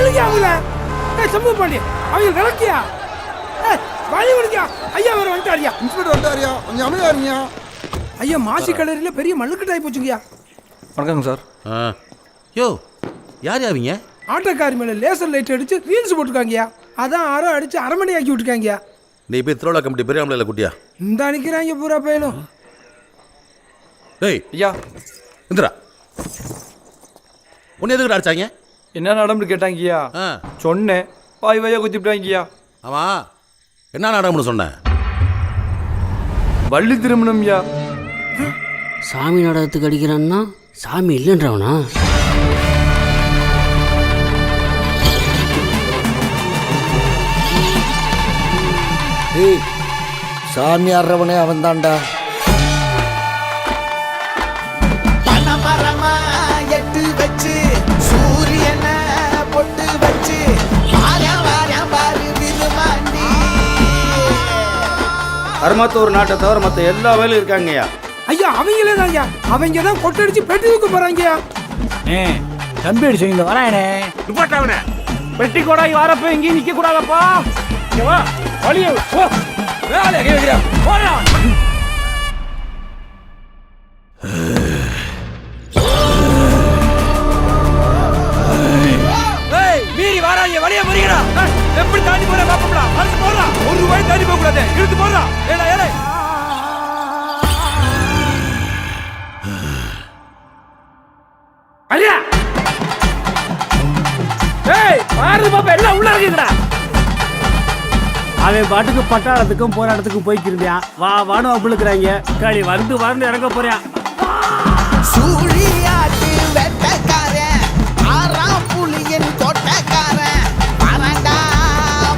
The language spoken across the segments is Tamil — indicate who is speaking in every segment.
Speaker 1: விடுங்க அவங்கள. சமூக பாண்டி அவங்க விளக்கியா வழி விடுங்க. ஐயா அவர் வந்துட்டாரியா.
Speaker 2: இன்ஸ்பெக்டர் வந்துட்டாரியா, கொஞ்சம் அமைதியா இருங்க
Speaker 1: ஐயா. மாசி கலரில பெரிய மண்ணுக்கட்டாய் போச்சுங்கய்யா.
Speaker 3: வணக்கங்க சார்.
Speaker 4: யோ யார் அவங்க?
Speaker 1: ஆட்டோக்காரி மேல லேசர் லைட் அடிச்சு ரீல்ஸ் போட்டுருக்காங்கய்யா. அதான் ஆரோ அடிச்சு அரமணி ஆக்கி விட்டுருக்காங்கய்யா.
Speaker 4: நீ போய் திருவிழா கமிட்டி பெரியாமல குட்டியா
Speaker 1: இந்த அனுக்கிறாங்க பூரா பயலும்.
Speaker 4: டேய்
Speaker 3: ஐயா
Speaker 4: இந்திரா, உன்னை எதுக்கு அடிச்சாங்க?
Speaker 3: என்ன நடமுன்னு கேட்டாங்கய்யா. சொன்னேன், வாய் வாயா குத்திவிட்டாங்கய்யா.
Speaker 4: ஆமாம், என்ன நாடகம்னு சொன்னேன்?
Speaker 3: வள்ளி திருமணம்யா.
Speaker 5: சாமி நாடகத்துக்கு அடிக்கிறான்னா சாமி இல்லைன்றவனா?
Speaker 2: ஏய், சாமி ஆடுறவனே அவன் தான்டா.
Speaker 6: பனமரமா எட்டு வச்சு சூரியனை பொட்டு வச்சு
Speaker 7: அருமாத்தூர் நாட்டை தவிர மற்ற எல்லா வேலையும் இருக்காங்கய்யா.
Speaker 1: ஐயா அவங்களே தான்யா. அவங்க தான் கொட்டடிச்சு பெட்டி தூக்க போறாங்கய்யா.
Speaker 8: தம்பி அடிச்சு வரானே
Speaker 7: நிப்பாட்டவனே, பெட்டி கொடாய் வரப்ப எங்கேயும் நிக்க கூடாதப்பா. வழிய வேலை கேட்கிறேன். மீறி வாராங்க, வழிய முறிகிறா. எப்படி தாண்டி போற பாப்பா? அரசு போடுறா, ஒரு ரூபாய் தாண்டி போக கூடாது. இழுத்து போடுறா. ஏடா ஏழை ஐயா. ஏய் பாரு பாப்பா, எல்லாம் உள்ள இருக்கீங்கடா.
Speaker 8: அவன் பாட்டுக்கு பட்டாளத்துக்கும் போராட்டத்துக்கும் போய்க்கிருந்தான். வா வானு அப்புளுக்குறாங்க. களி வந்து வரணும் இறங்க போறான்.
Speaker 6: சூழியாட்டு வெட்டக்காரன், ஆறாம் புலியின் கொட்டக்காரன். வரண்டா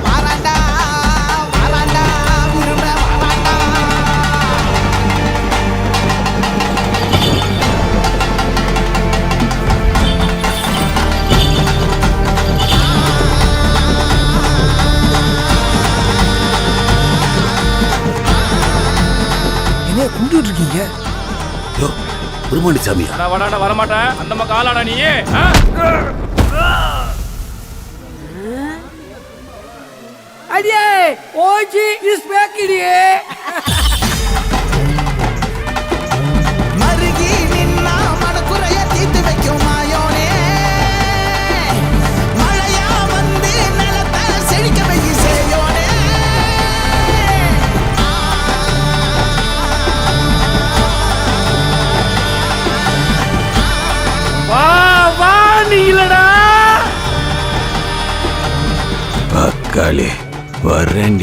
Speaker 6: வரண்டா வரண்டா விரும்ப வரண்டா.
Speaker 1: என்ன கும்பிட்டு இருக்கீங்க?
Speaker 4: யோ பெருமாண்டி சாமியா?
Speaker 7: வடாடா வரமாட்டேன். அந்த பக்கம் ஆளாடா நீ.
Speaker 1: அடியே ஓஜி இஸ் பேக்கிடியே.
Speaker 6: மருகி நின்னா மனக்குறைய தீர்த்து வைக்கும் மாயோனே. மழையா வந்து நிலத்தை செழிக்க வைக்க செய்யோனே.
Speaker 7: வா வா நீலடா.
Speaker 4: பக்காளி வர்றேன்.